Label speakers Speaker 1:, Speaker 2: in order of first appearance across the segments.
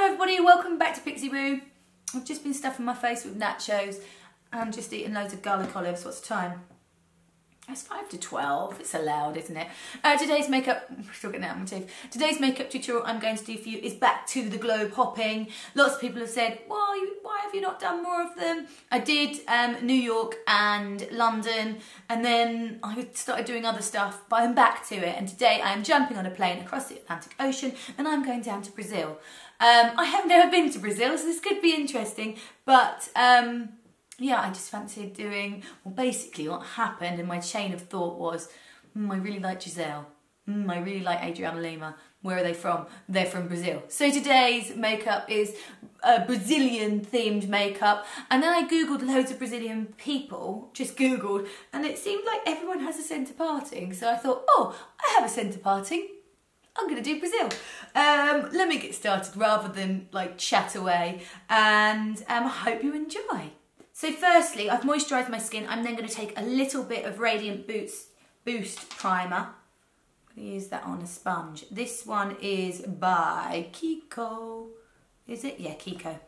Speaker 1: Hello everybody, welcome back to Pixie Boo. I've just been stuffing my face with nachos and just eating loads of garlic olives. What's the time? It's 5 to 12, it's allowed, isn't it? Today's makeup, I'm still getting out of my teeth. Today's makeup tutorial I'm going to do for you is back to the globe hopping. Lots of people have said, why have you not done more of them? I did New York and London, and then I started doing other stuff, but I'm back to it. And today I am jumping on a plane across the Atlantic Ocean and I'm going down to Brazil. I have never been to Brazil, so this could be interesting, but yeah, I just fancied doing, well, basically what happened in my chain of thought was, I really like Giselle, I really like Adriana Lima. Where are they from? They're from Brazil. So today's makeup is a Brazilian themed makeup, and then I googled loads of Brazilian people, just googled, and it seemed like everyone has a centre parting, so I thought, oh, I have a centre parting, I'm going to do Brazil. Let me get started rather than like chat away, and I hope you enjoy. So firstly, I've moisturised my skin. I'm then going to take a little bit of Radiant Boost Primer. I'm going to use that on a sponge. This one is by Kiko. Is it? Yeah, Kiko.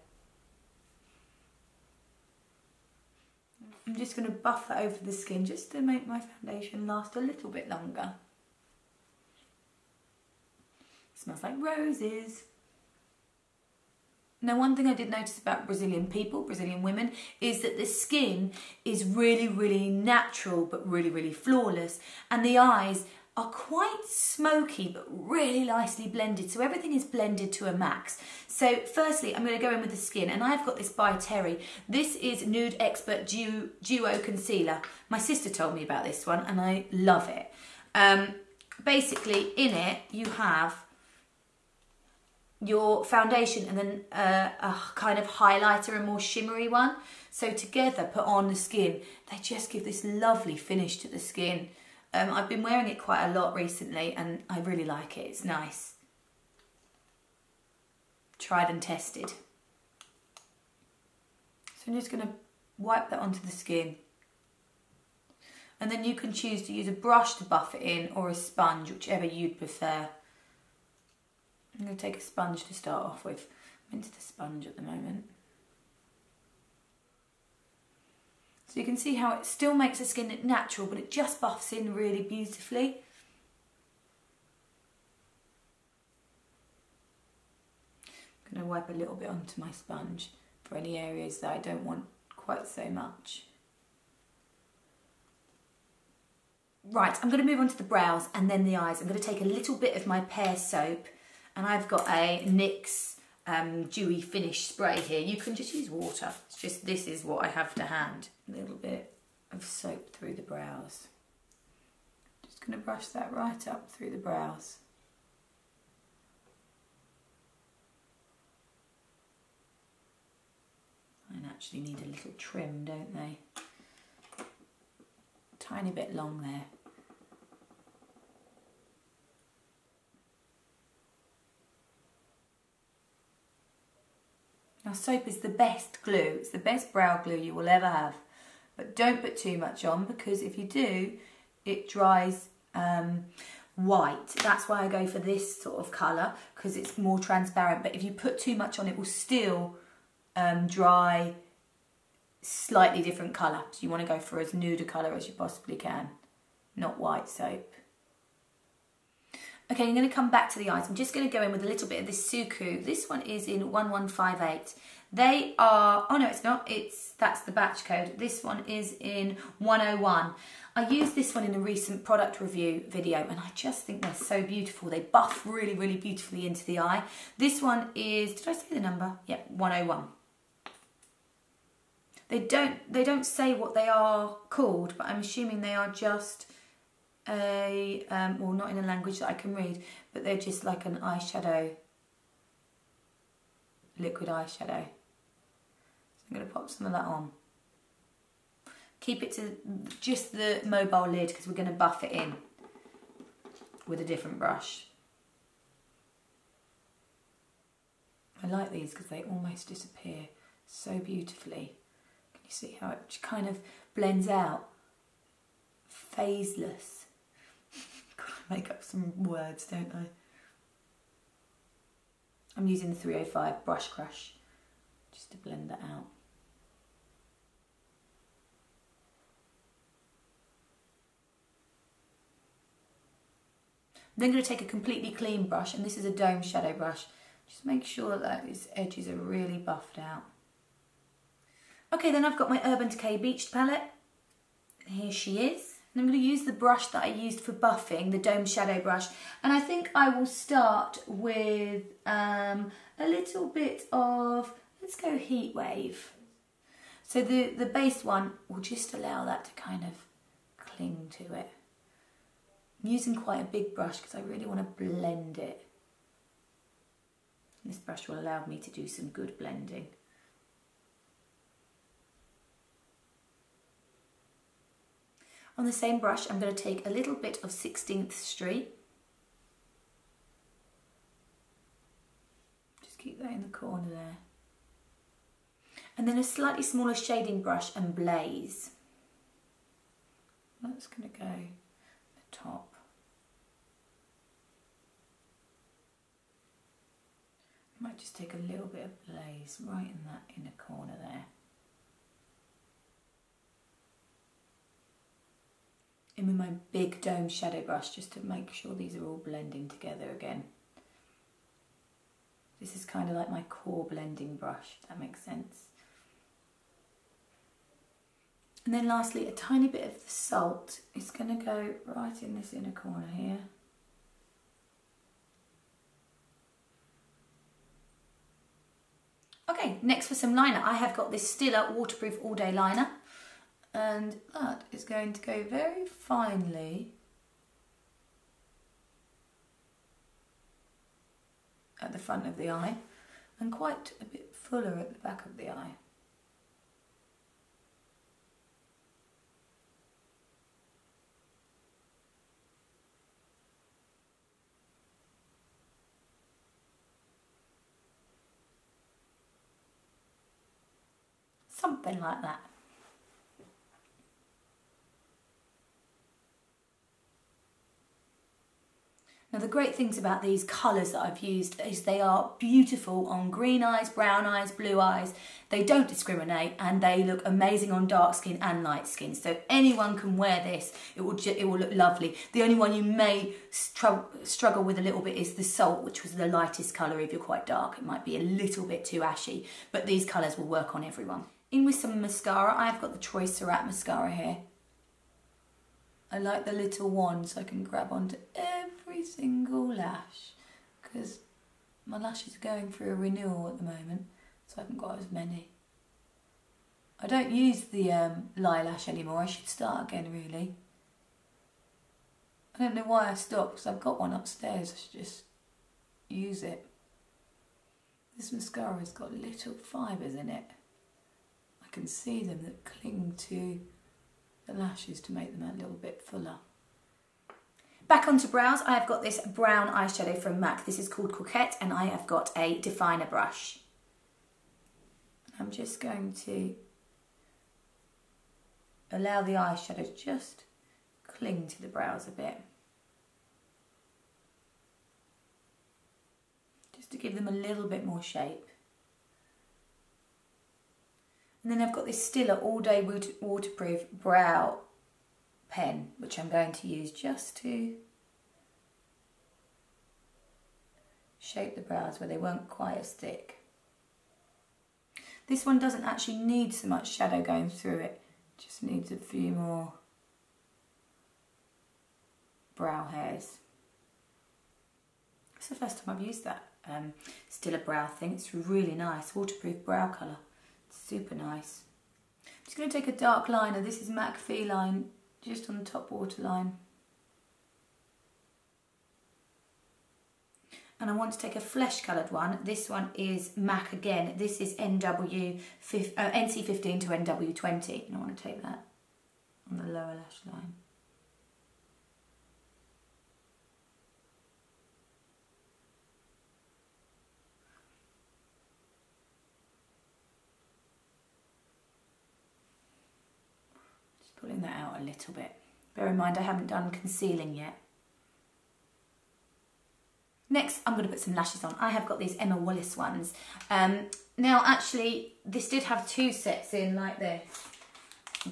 Speaker 1: I'm just going to buff that over the skin just to make my foundation last a little bit longer. Smells like roses. Now, one thing I did notice about Brazilian people, Brazilian women, is that the skin is really, really natural, but really, really flawless. And the eyes are quite smoky, but really nicely blended. So everything is blended to a max. So firstly, I'm going to go in with the skin, and I've got this by Terry. This is Nude Expert Duo Concealer. My sister told me about this one, and I love it. Basically, in it, you have your foundation and then a kind of highlighter, a more shimmery one. So together, put on the skin, they just give this lovely finish to the skin. I've been wearing it quite a lot recently and I really like it, it's nice. Tried and tested. So I'm just going to wipe that onto the skin. And then you can choose to use a brush to buff it in or a sponge, whichever you'd prefer. I'm going to take a sponge to start off with. I'm into the sponge at the moment. So you can see how it still makes the skin look natural, but it just buffs in really beautifully. I'm going to wipe a little bit onto my sponge for any areas that I don't want quite so much. Right, I'm going to move on to the brows and then the eyes. I'm going to take a little bit of my Pears soap, and I've got a NYX dewy finish spray here. You can just use water. It's just, this is what I have to hand. A little bit of soap through the brows. Just going to brush that right up through the brows. Mine actually need a little trim, don't they? Tiny bit long there. Now, soap is the best glue. It's the best brow glue you will ever have. But don't put too much on, because if you do, it dries white. That's why I go for this sort of colour, because it's more transparent. But if you put too much on, it will still dry slightly different colour. So you want to go for as nude a colour as you possibly can, not white soap. Okay, I'm going to come back to the eyes. I'm just going to go in with a little bit of this Suqqu. This one is in 1158. They are, oh no it's not, that's the batch code. This one is in 101. I used this one in a recent product review video and I just think they're so beautiful. They buff really, really beautifully into the eye. This one is, did I say the number? Yeah, 101. They don't say what they are called, but I'm assuming they are just well, not in a language that I can read, but they're just like an eyeshadow, liquid eyeshadow. So I'm going to pop some of that on. Keep it to just the mobile lid because we're going to buff it in with a different brush. I like these because they almost disappear so beautifully. Can you see how it kind of blends out? Phaseless. God, I make up some words, don't I? I'm using the 305 Brush Crush just to blend that out. I'm then going to take a completely clean brush, and this is a Dome Shadow brush. Just make sure that its edges are really buffed out. Okay, then I've got my Urban Decay Beached palette. Here she is. And I'm going to use the brush that I used for buffing, the Dome Shadow brush. And I think I will start with a little bit of, let's go Heat Wave. So the base one will just allow that to kind of cling to it. I'm using quite a big brush because I really want to blend it. This brush will allow me to do some good blending. On the same brush, I'm going to take a little bit of 16th Street. Just keep that in the corner there. And then a slightly smaller shading brush and Blaze. That's going to go at the top. I might just take a little bit of Blaze right in that inner corner there. In with my big Dome Shadow brush just to make sure these are all blending together again. This is kind of like my core blending brush, if that makes sense. And then lastly, a tiny bit of the salt. It's going to go right in this inner corner here. Okay, next for some liner. I have got this Stilla Waterproof All Day liner, and that is going to go very finely at the front of the eye and quite a bit fuller at the back of the eye. Something like that. Now the great things about these colours that I've used is they are beautiful on green eyes, brown eyes, blue eyes. They don't discriminate and they look amazing on dark skin and light skin. So anyone can wear this. It will look lovely. The only one you may struggle with a little bit is the Salt, which was the lightest colour. If you're quite dark, it might be a little bit too ashy, but these colours will work on everyone. In with some mascara. I've got the Troy Surratt mascara here. I like the little wand so I can grab onto every single lash because my lashes are going through a renewal at the moment, so I haven't got as many. I don't use the Lilash anymore. I should start again, really. I don't know why I stopped because I've got one upstairs. I should just use it. This mascara's got little fibres in it. I can see them that cling to the lashes to make them a little bit fuller. Back onto brows, I have got this brown eyeshadow from MAC. This is called Coquette and I have got a definer brush. I'm just going to allow the eyeshadow to just cling to the brows a bit. Just to give them a little bit more shape. And then I've got this Stilla All Day Waterproof Brow pen, which I'm going to use just to shape the brows where they weren't quite as thick. This one doesn't actually need so much shadow going through it, just needs a few more brow hairs. It's the first time I've used that Stilla brow thing. It's really nice, waterproof brow colour. Super nice. I'm just going to take a dark liner. This is MAC Feline, just on the top waterline. And I want to take a flesh coloured one. This one is MAC again. This is NC15 to NW20. And I want to take that on the lower lash line. Pulling that out a little bit. Bear in mind I haven't done concealing yet. Next, I'm going to put some lashes on. I have got these Emma Wallace ones. Now, actually, this did have 2 sets in like this.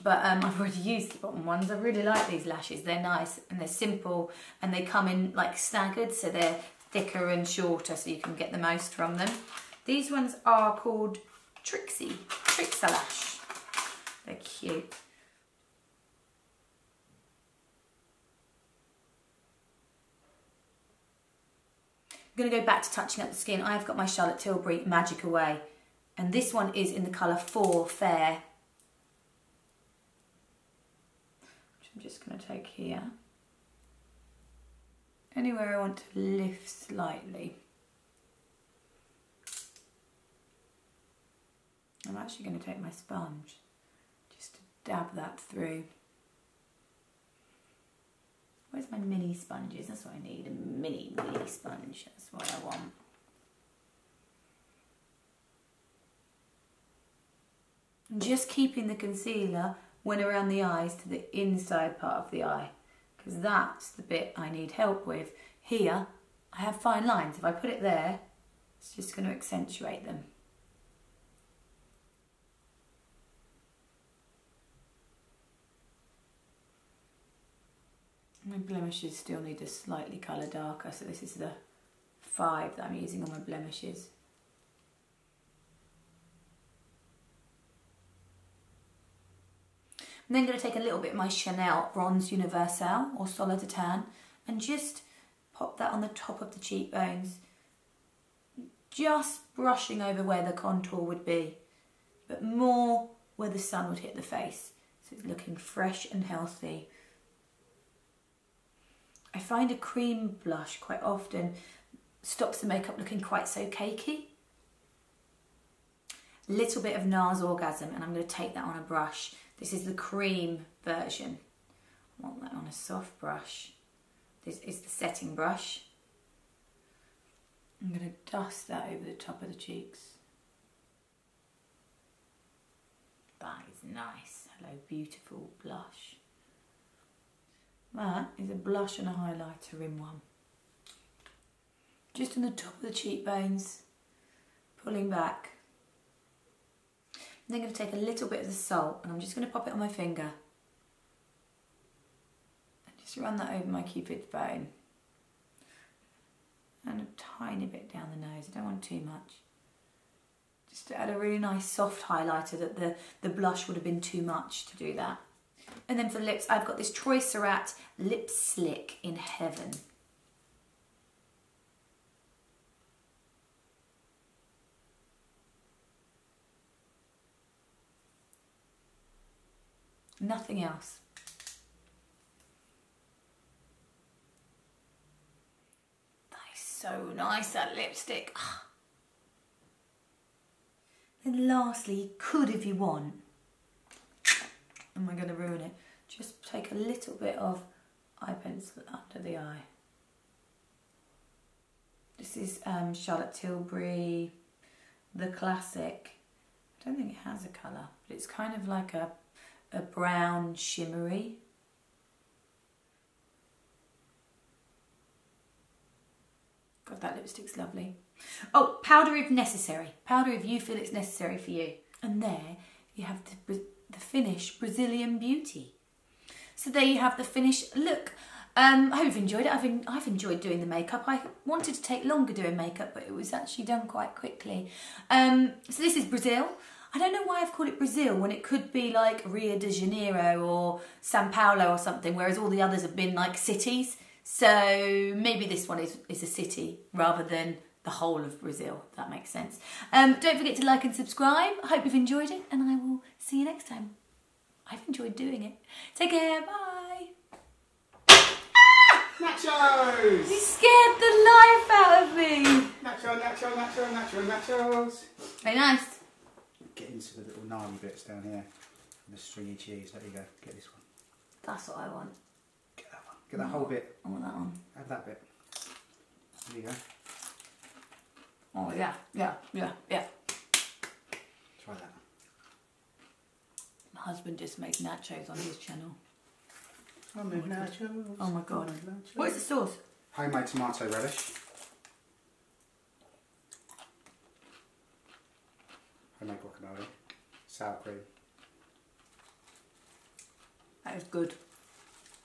Speaker 1: But I've already used the bottom ones. I really like these lashes. They're nice and they're simple. And they come in like staggered. So they're thicker and shorter so you can get the most from them. These ones are called Trixie. Lash. They're cute. I'm going to go back to touching up the skin. I've got my Charlotte Tilbury Magic Away. And this one is in the colour 4 Fair. Which I'm just going to take here. Anywhere I want to lift slightly. I'm actually going to take my sponge just to dab that through. Where's my mini sponges? That's what I need, a mini sponge. That's what I want. And just keeping the concealer when around the eyes to the inside part of the eye, because that's the bit I need help with. Here, I have fine lines. If I put it there, it's just going to accentuate them. My blemishes still need a slightly colour darker, so this is the 5 that I'm using on my blemishes. I'm then going to take a little bit of my Chanel Bronze Universal or Solid de Tan and just pop that on the top of the cheekbones, just brushing over where the contour would be, but more where the sun would hit the face, so it's looking fresh and healthy. I find a cream blush quite often stops the makeup looking quite so cakey. A little bit of NARS Orgasm, and I'm going to take that on a brush. This is the cream version. I want that on a soft brush. This is the setting brush. I'm going to dust that over the top of the cheeks. That is nice. Hello, beautiful blush. That is a blush and a highlighter in one. Just on the top of the cheekbones, pulling back. I'm then going to take a little bit of the salt and I'm just going to pop it on my finger. And just run that over my cupid's bone. And a tiny bit down the nose, I don't want too much. Just to add a really nice soft highlighter that the blush would have been too much to do that. And then for the lips, I've got this Troy Surratt Lipslique in Heaven. Nothing else. That is so nice, that lipstick. And lastly, you could, if you want, am I going to ruin it? Just take a little bit of eye pencil under the eye. This is Charlotte Tilbury, the classic. I don't think it has a colour, but it's kind of like a brown shimmery. God, that lipstick's lovely. Oh, powder if necessary. Powder if you feel it's necessary for you. And there you have the finished Brazilian Beauty. So there you have the finished look. I hope you've enjoyed it. I've enjoyed doing the makeup. I wanted to take longer doing makeup, but it was actually done quite quickly. So this is Brazil. I don't know why I've called it Brazil when it could be like Rio de Janeiro or Sao Paulo or something, whereas all the others have been like cities. So maybe this one is a city rather than the whole of Brazil, if that makes sense. Don't forget to like and subscribe. I hope you've enjoyed it, and I will see you next time. I've enjoyed doing it. Take care, bye.
Speaker 2: Nachos!
Speaker 1: You scared the life out of me.
Speaker 2: Nachos.
Speaker 1: Very nice.
Speaker 2: Get into the little gnarly bits down here. And the stringy cheese. There you go. Get this one.
Speaker 1: That's what I want.
Speaker 2: Get that one. Get that whole bit.
Speaker 1: I want that one.
Speaker 2: Have that bit. There you go.
Speaker 1: Oh yeah.
Speaker 2: Try that.
Speaker 1: My husband just made nachos on his channel.
Speaker 2: Nachos.
Speaker 1: Oh my god.
Speaker 2: Nachos.
Speaker 1: What is the sauce?
Speaker 2: Homemade tomato relish. Homemade guacamole. Sour cream.
Speaker 1: That is good.